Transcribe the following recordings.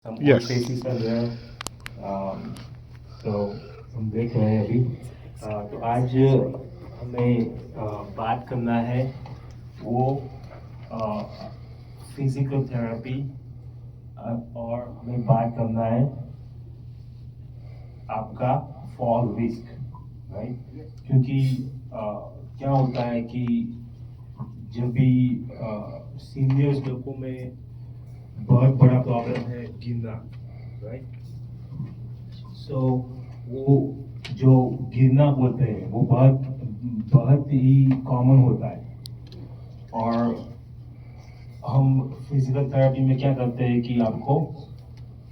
some old Yes. faces are there. तो हम देख रहे हैं अभी। तो आज हमें बात करना है वो फिजिकल थेरेपी, और हमें बात करना है आपका फॉल रिस्क, राइट। क्योंकि क्या होता है कि जब भी सीनियर्स लोगों में बहुत बड़ा प्रॉब्लम है गिरना, राइट। सो वो जो गिरना बोलते हैं वो बहुत बहुत ही कॉमन होता है। और हम फिजिकल थेरेपी में क्या करते हैं कि आपको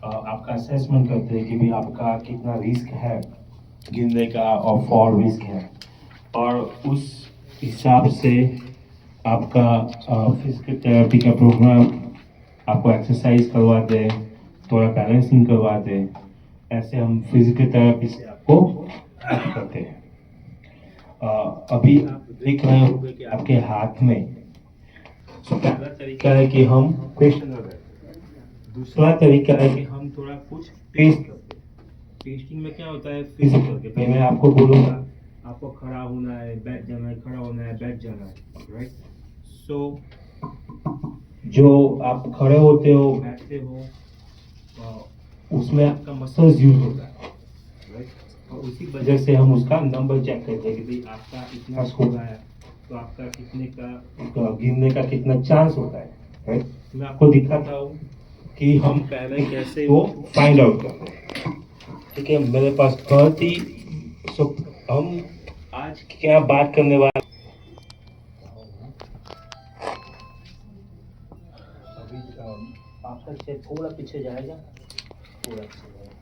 आपका असेसमेंट करते हैं कि भाई आपका कितना रिस्क है गिरने का और फॉल रिस्क है, और उस हिसाब से आपका फिजिकल थेरेपी का प्रोग्राम आपको एक्सरसाइज करवा दे, थोड़ा बैलेंसिंग करवा दे। ऐसे हम फिजिकल थेरेपी से आपको हेल्प करते हैं। अभी आप देख रहे होंगे कि आपके हाथ में पहला तरीका है कि हम क्वेश्चनर है, दूसरा तरीका है कि हम थोड़ा कुछ टेस्ट करते हैं। टेस्टिंग में क्या होता है, फिजिकल के पहले मैं आपको बोलूंगा आपको खड़ा होना है, बैठ जाना है, खड़ा होना है, बैठ जाना है, राइट। सो जो आप खड़े होते हो, बैठते हो, उसमें आपका मसल्स यूज होता है, राइट। और उसी वजह से हम उसका नंबर चेक करते हैं कि भाई आपका इतना स्कोर आया तो आपका कितने का गिरने का कितना चांस होता है, राइट। मैं आपको दिखाता हूँ कि हम पहले कैसे वो फाइंड आउट करते हैं। ठीक है, मेरे पास बहुत ही हम आज क्या बात करने वाले, अभी आपका चेयर थोड़ा पीछे जाएगा, थोड़ा पीछे जाएगा,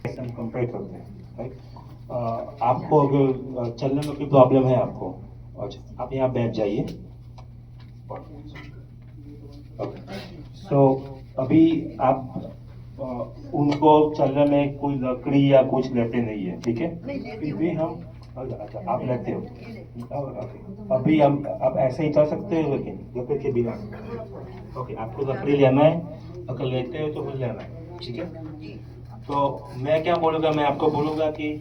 ऐसे हम कंपेयर करते हैं, राइट। आपको अगर चलने में कोई प्रॉब्लम है आपको, अच्छा आप यहाँ बैठ जाइए। सो अभी आप उनको चलने में कोई लकड़ी या कुछ लेते नहीं है, ठीक है। फिर भी हम, अच्छा आप लेते हो, ओके। अभी हम आप ऐसे ही चल सकते हो लेकिन लकड़ी के बिना, ओके। आपको लकड़ी लेना है, अगर लेते हो तो फिर लेना है, ठीक है। तो मैं क्या बोलूँगा, मैं आपको बोलूँगा कि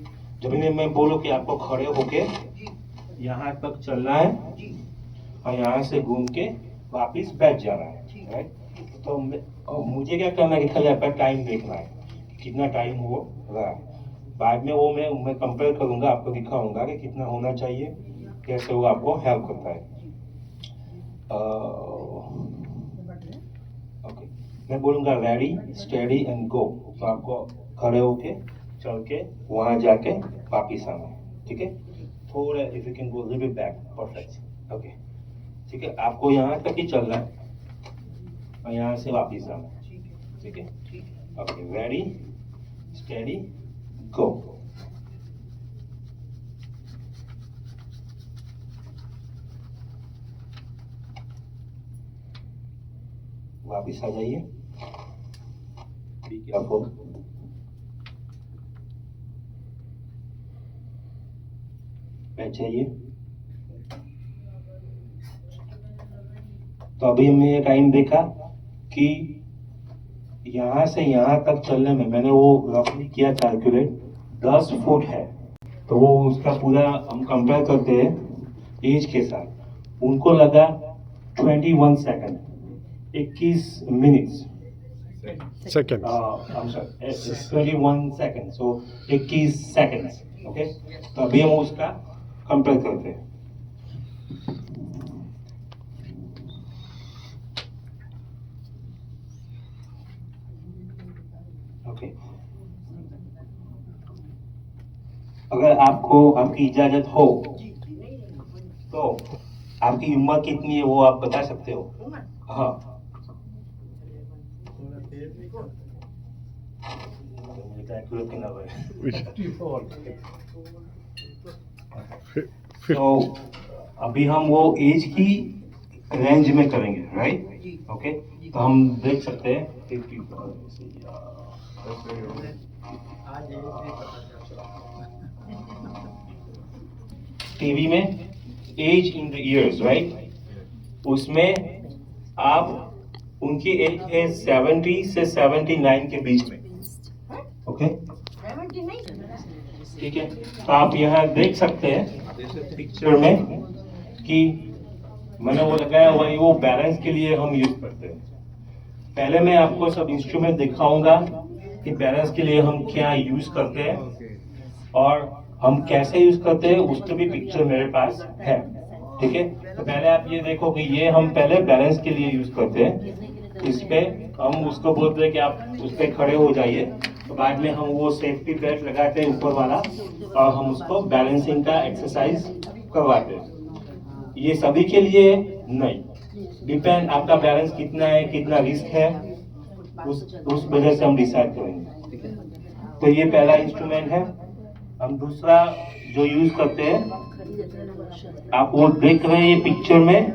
जब भी मैं बोलूँ कि आपको खड़े होके यहाँ तक चलना है और यहाँ से घूम के वापिस बैठ जाना है, राइट। तो मुझे क्या करना है कि खाली आपका टाइम देखना है कि कितना टाइम हो रहा है। बाद में वो मैं कंपेयर करूंगा, आपको दिखाऊंगा कि कितना होना चाहिए, कैसे वो आपको हेल्प करता है। ओके, मैं बोलूंगा रेडी स्टेडी एंड गो, तो आपको खड़े होके चल के वहां जाके वापिस आना है, ठीक है। थोड़ा if you can go little back, perfect, okay. ठीक है, आपको यहाँ तक ही चलना है और यहाँ से वापिस आना है, ठीक है। ओके, रेडी स्टेडी गो। वापिस आ जाइए, बी केयरफुल। बैठ जाइए। तो अभी हमने टाइम देखा कि यहाँ से यहाँ तक चलने में मैंने वो रफली किया कैलकुलेट, 10 फुट है। तो वो उसका पूरा हम कंपेयर करते हैं एज के साथ, उनको लगा 21 second, 21 minutes, Seconds. I'm sorry, 21 second, so 21 seconds, okay. तो अभी हम उसका कंपेयर करते हैं। ओके, अगर आपको आपकी इजाजत हो तो आपकी उम्र कितनी है वो आप बता सकते हो? हाँ, कैलकुलेट करना पड़ेगा। तो अभी हम वो एज की रेंज में करेंगे, राइट, ओके। तो हम देख सकते हैं टीवी में as in the years, right. उसमें आप उनकी एज है 70 से 79 के बीच में। ओके, ठीक है। तो आप यहाँ देख सकते हैं पिक्चर में कि मैंने वो लगाया हुआ है, वो बैलेंस के लिए हम यूज करते हैं। पहले मैं आपको सब इंस्ट्रूमेंट दिखाऊंगा कि बैलेंस के लिए हम क्या यूज करते हैं और हम कैसे यूज करते हैं, उसके भी पिक्चर मेरे पास है। ठीक है, तो पहले आप ये देखो कि ये हम पहले बैलेंस के लिए यूज करते हैं। इस पे हम उसको बोलते हैं कि आप उस पे खड़े हो जाइए, तो बाद में हम वो सेफ्टी बेल्ट लगाते हैं ऊपर वाला और हम उसको बैलेंसिंग का एक्सरसाइज करवाते हैं। ये सभी के लिए नहीं, डिपेंड आपका बैलेंस कितना है, कितना रिस्क है, उस वजह से हम डिसाइड करेंगे। तो ये पहला इंस्ट्रूमेंट है। हम दूसरा जो यूज करते हैं, आप वो देख रहे हैं ये पिक्चर में,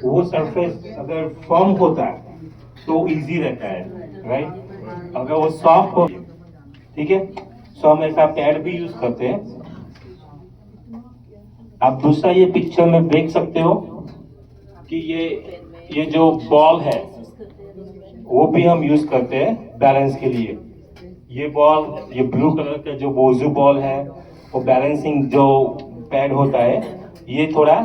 वो सरफेस अगर फर्म होता है तो इजी रहता है, राइट। अगर वो सॉफ्ट हो, ठीक है, सो हम ऐसा पैड भी यूज करते हैं। आप दूसरा ये पिक्चर में देख सकते हो कि ये जो बॉल है वो भी हम यूज करते हैं बैलेंस के लिए। ये बॉल, ये ब्लू कलर का जो बोजू बॉल है, वो बैलेंसिंग जो पैड होता है, ये थोड़ा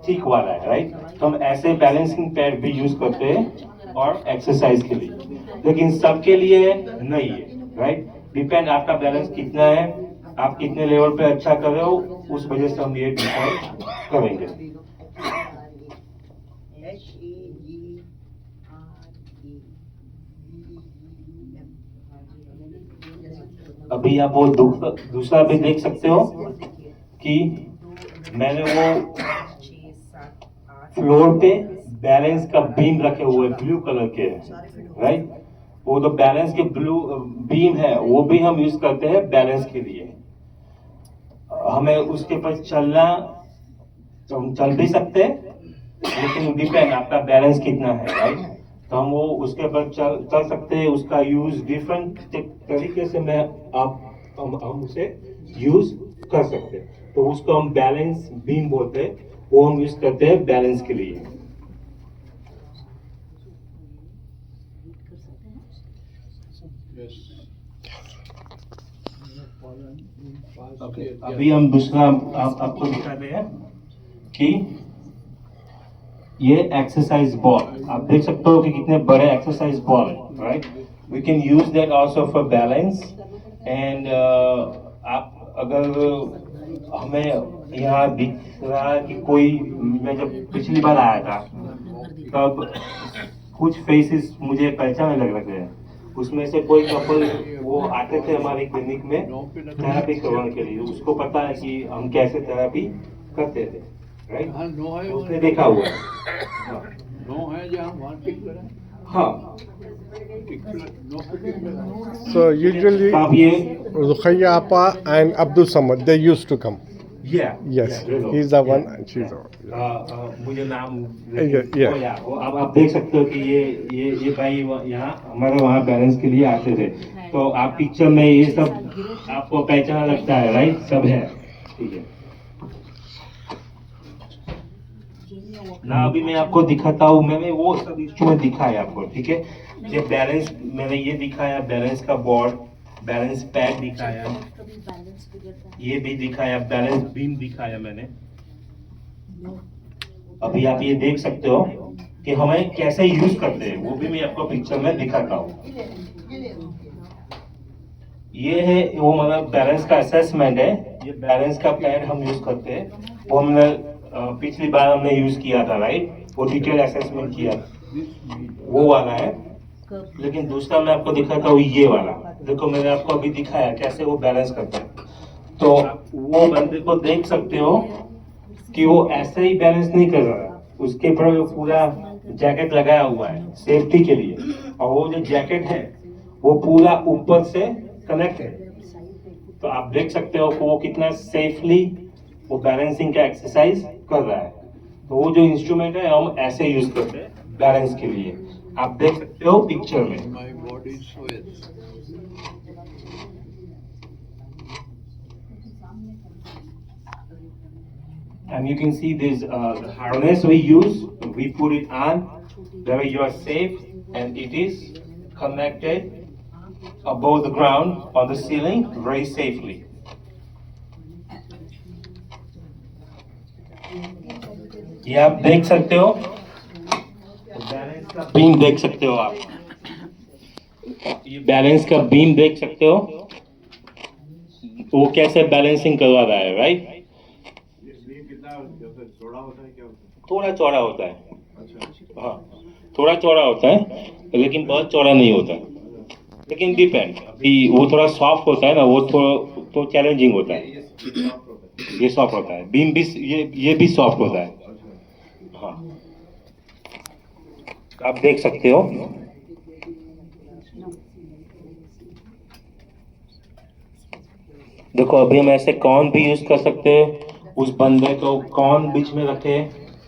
ठीक वाला है, राइट। तो हम ऐसे बैलेंसिंग पैड भी यूज करते हैं और एक्सरसाइज के लिए, लेकिन सबके लिए नहीं है, राइट। डिपेंड आपका बैलेंस कितना है, आप कितने लेवल पे अच्छा कर रहे हो, उस वजह से हम ये डिसाइड करेंगे। अभी आप वो दूसरा भी देख सकते हो कि मैंने वो फ्लोर पे बैलेंस का बीम रखे हुए ब्लू कलर के, राइट। वो जो बैलेंस के ब्लू बीम है वो भी हम यूज करते हैं बैलेंस के लिए। हमें उसके पर चलना, तो हम चल भी सकते हैं, लेकिन डिपेंड आपका बैलेंस कितना है, राइट। तो हम वो उसके पर चल सकते हैं। उसका यूज डिफरेंट तरीके से हम उसे यूज कर सकते हैं। तो उसको हम बैलेंस बीम बोलते हैं, वो हम यूज करते हैं बैलेंस के लिए। अभी हम दूसरा आपको दिखाते हैं कि ये एक्सरसाइज बॉल, आप देख सकते हो कि कितने बड़े एक्सरसाइज बॉल है, right. We can use that also for balance. And आप अगर हमें यहाँ दिख रहा है कि कोई, मैं जब पिछली बार आया था तब कुछ फेसेस मुझे पहचाने लग रहे हैं। उसमें से कोई कपल वो आते थे हमारे क्लिनिक में थेरेपी करवाने के लिए, उसको पता है कि हम कैसे थेरेपी करते थे, राइट। उसने देखा हुआ है। हाँ, So usually आप ये Ruqayya Appa and Abdul Samad, they used to come. Yeah. Yes, Yeah, he's the one and she's the one. मुझे नाम Yeah. वो आप देख सकते हो कि ये भाई यहाँ हमारे वहाँ बैलेंस के लिए आते थे। तो आप पिक्चर में ये सब आपको पहचाना लगता है, राइट, सब है, ठीक है ना। अभी मैं आपको दिखाता हूँ, मैंने वो सब इंस्ट्रूमेंट दिखाया आपको, ठीक है। ये बैलेंस मैंने ये दिखाया, बैलेंस का बोर्ड, बैलेंस पैड दिखाया, ये भी दिखाया, बैलेंस बीम दिखाया मैंने। अभी आप ये देख सकते हो कि हमें कैसे यूज करते हैं, वो भी मैं आपको पिक्चर में दिखाता हूँ। ये है वो मतलब बैलेंस का असेसमेंट है। ये बैलेंस का पैड हम यूज करते हैं, वो हमने पिछली बार हमने यूज किया था, राइट। वो डिटेल असेसमेंट किया, वो वाला है। लेकिन दूसरा मैं आपको दिखाता हूँ, ये वाला देखो, मैंने आपको अभी दिखाया कैसे वो बैलेंस करता है। तो वो बंदे को देख सकते हो कि वो ऐसे ही बैलेंस नहीं कर रहा, उसके ऊपर पूरा जैकेट लगाया हुआ है सेफ्टी के लिए, और वो जो जैकेट है वो पूरा ऊपर से कनेक्ट है। तो आप देख सकते हो कि वो कितना सेफली वो बैलेंसिंग का एक्सरसाइज कर रहा है। तो वो जो इंस्ट्रूमेंट है हम ऐसे यूज करते हैं बैलेंस के लिए, आप देख सकते हो पिक्चर में। And you can see this the harness we use. We put it on that way you are safe and it is connected above the ground on the ceiling very safely. ये आप देख सकते हो, balance का beam देख सकते हो आप, ये बैलेंस का बीम देख सकते हो, वो कैसे बैलेंसिंग करवा रहा है, राइट? थोड़ा चौड़ा होता है, हाँ थोड़ा चौड़ा होता है, लेकिन बहुत चौड़ा नहीं होता है, लेकिन डिपेंड, वो थोड़ा सॉफ्ट होता है ना, वो थोड़ा तो चैलेंजिंग होता है, ये सॉफ्ट होता है, बीम भी ये भी सॉफ्ट होता है, हाँ आप देख सकते हो। देखो अभी हम ऐसे कॉर्न भी यूज कर सकते हैं, उस बंदे को कॉर्न बीच में रखे,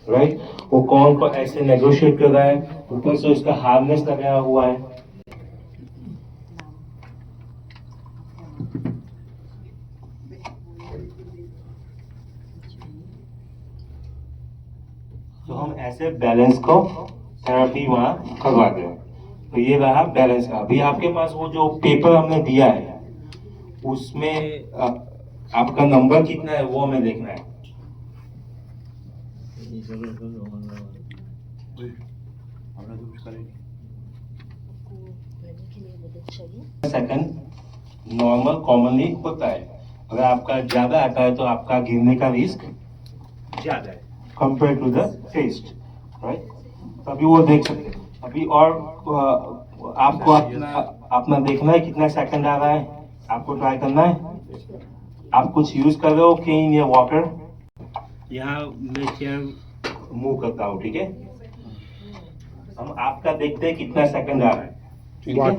राइट, वो कॉर्न को ऐसे नेगोशिएट कर रहा है, ऊपर से उसका हार्नेस लगाया हुआ है, तो हम ऐसे बैलेंस को थेरेपी वहां करवाते हैं। तो ये रहा बैलेंस का। अभी आपके पास वो जो पेपर हमने दिया है उसमें आपका नंबर कितना है वो हमें देखना है। सेकंड नॉर्मल कॉमनली होता है, अगर आपका ज्यादा आता है तो आपका गिरने का रिस्क ज्यादा है compare to the test, right? अभी वो देख सकते हैं। अभी और आपको अपना देखना है कितना सेकंड आ रहा है, आपको ट्राई करना है। आप कुछ यूज कर रहे हो केन या वॉकर, यहाँ मैं चेयर मूव करता हूँ, ठीक है? हम आपका देखते हैं कितना सेकंड आ रहा है, ठीक है?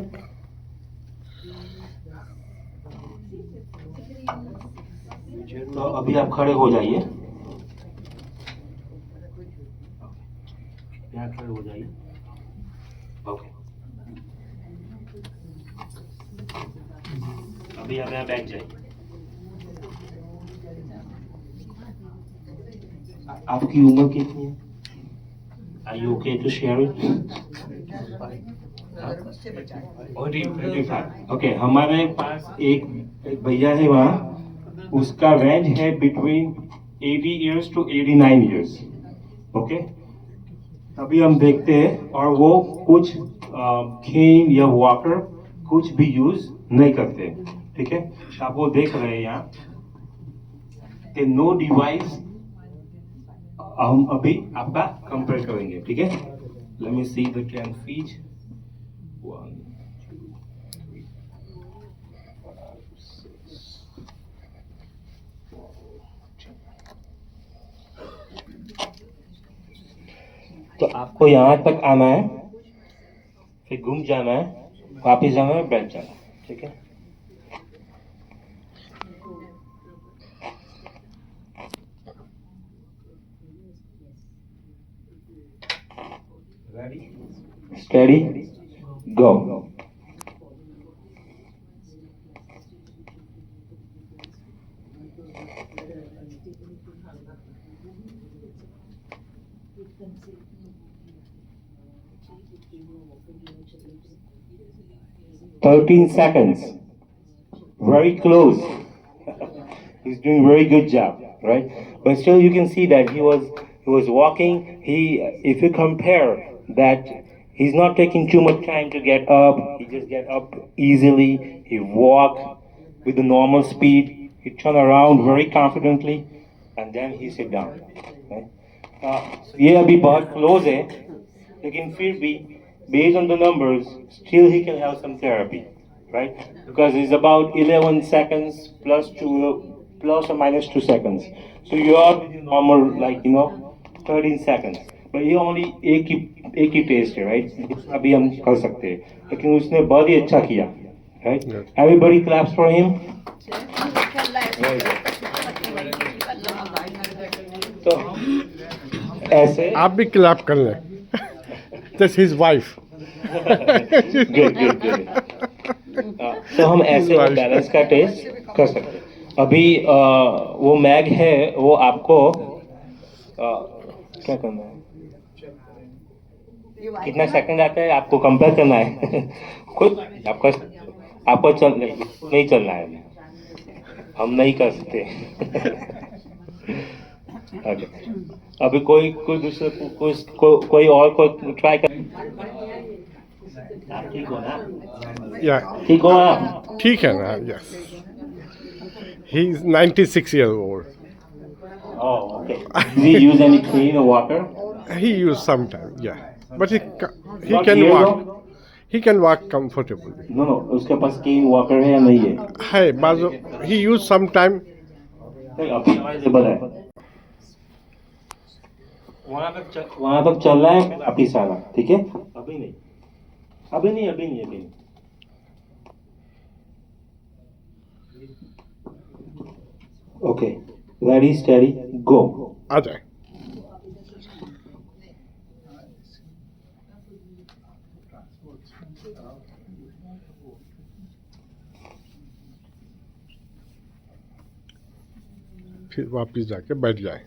तो अभी आप खड़े हो जाइए, यहाँ खड़े हो जाइए, ओके। अभी आप यहाँ बैठ जाइए। आपकी उम्र कितनी है? Are you okay to share it? 25. Okay, हमारे पास एक भैया है वहाँ, उसका रेंज है between 80 years to 89 years, okay? अभी हम देखते हैं, और वो कुछ केन या वॉकर कुछ भी यूज नहीं करते, ठीक है? आप वो देख रहे हैं यहाँ कि नो डिवाइस, हम अभी आपका कंपेयर करेंगे, ठीक है? Let me see the 10 feet. 1 2 3 4 6 तो आपको यहाँ तक आना है, फिर घूम जाना है, वापिस जाना है, बैठ जाना है, ठीक है? Ready? Steady? Go. "13 seconds. Very close." He's doing very good job, right? But still, you can see that he was walking. If you compare that, he's not taking too much time to get up. He just get up easily. He walk with the normal speed. He turn around very confidently, and then he sit down. Right? ये अभी बहुत close है, लेकिन फिर भी based on the numbers, still he can have some therapy, right? Because it's about 11 seconds plus or minus 2 seconds. So you are within normal, like 13 seconds. But ये only एक ही test है, right? अभी हम कर सकते हैं, लेकिन उसने बहुत ही अच्छा किया, right? Everybody claps for him. तो ऐसे आप भी क्लैप कर लें. That's his wife. good. तो हम ऐसे बैलेंस का टेस्ट कर सकते हैं. अभी वो मैग है, वो आपको क्या करना है? कितना सेकंड आता है आपको कंपेयर करना है खुद आपको चल नहीं चलना है, हम नहीं कर सकते ओके अभी कोई दूसरा कोई और कोई ट्राई कर आप ठीक हो ना Yeah. ठीक हो ना ठीक है ना? Yes. He is 96 years old. oh okay do you use any clean water He used sometime, yeah. But he Not can here, walk. though? He can walk comfortably. no उसके पास clean water है या नहीं है Hey, but he used sometime. नहीं अभी available है वहाँ तक चल रहा है अभी सारा ठीक है अभी नहीं ओके रेडी स्टेडी गो आ जाए. फिर वापिस जाके बैठ जाए.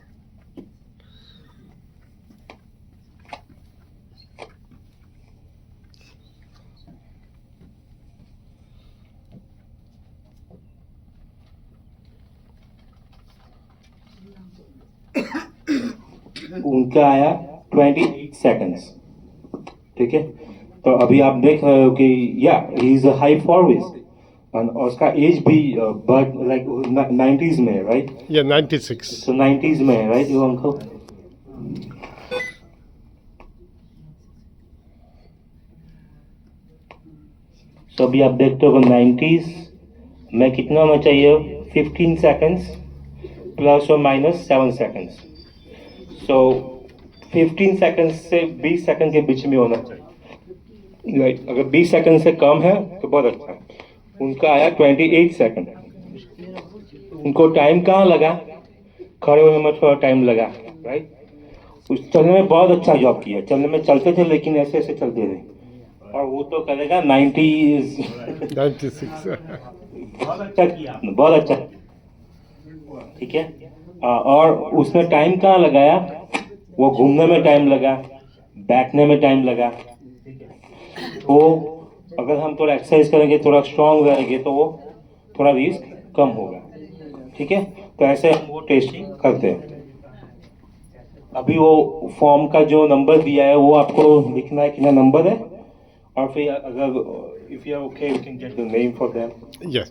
उनका आया 28 सेकंड्स ठीक है तो अभी आप देख रहे हो कि या he is high for risk और उसका एज भी बट लाइक 90s में है राइट Yeah, 96. तो 90s में है राइट यू अंकल तो अभी आप देखते हो 90s में कितना होना चाहिए 15 सेकंड्स प्लस और माइनस 7 सेकंड्स सो 15 सेकंड से 20 सेकंड के बीच में होना चाहिए राइट अगर 20 सेकंड से कम है तो बहुत अच्छा है उनका आया 28 सेकंड उनको टाइम कहाँ लगा खड़े होने में थोड़ा टाइम लगा राइट उस चलने में बहुत अच्छा जॉब किया चलने में चलते थे लेकिन ऐसे ऐसे चलते थे और वो तो करेगा 90s 96. बहुत अच्छा किया आपने बहुत अच्छा ठीक है और उसने टाइम कहाँ लगाया वो घूमने में टाइम लगा बैठने में टाइम लगा वो अगर हम थोड़ा एक्सरसाइज करेंगे थोड़ा स्ट्रांग रहेंगे तो वो थोड़ा रिस्क कम होगा ठीक है तो ऐसे हम वो टेस्टिंग करते हैं अभी वो फॉर्म का जो नंबर दिया है वो आपको लिखना है कितना नंबर है और फिर अगर if you are okay you can get the name for them Yes.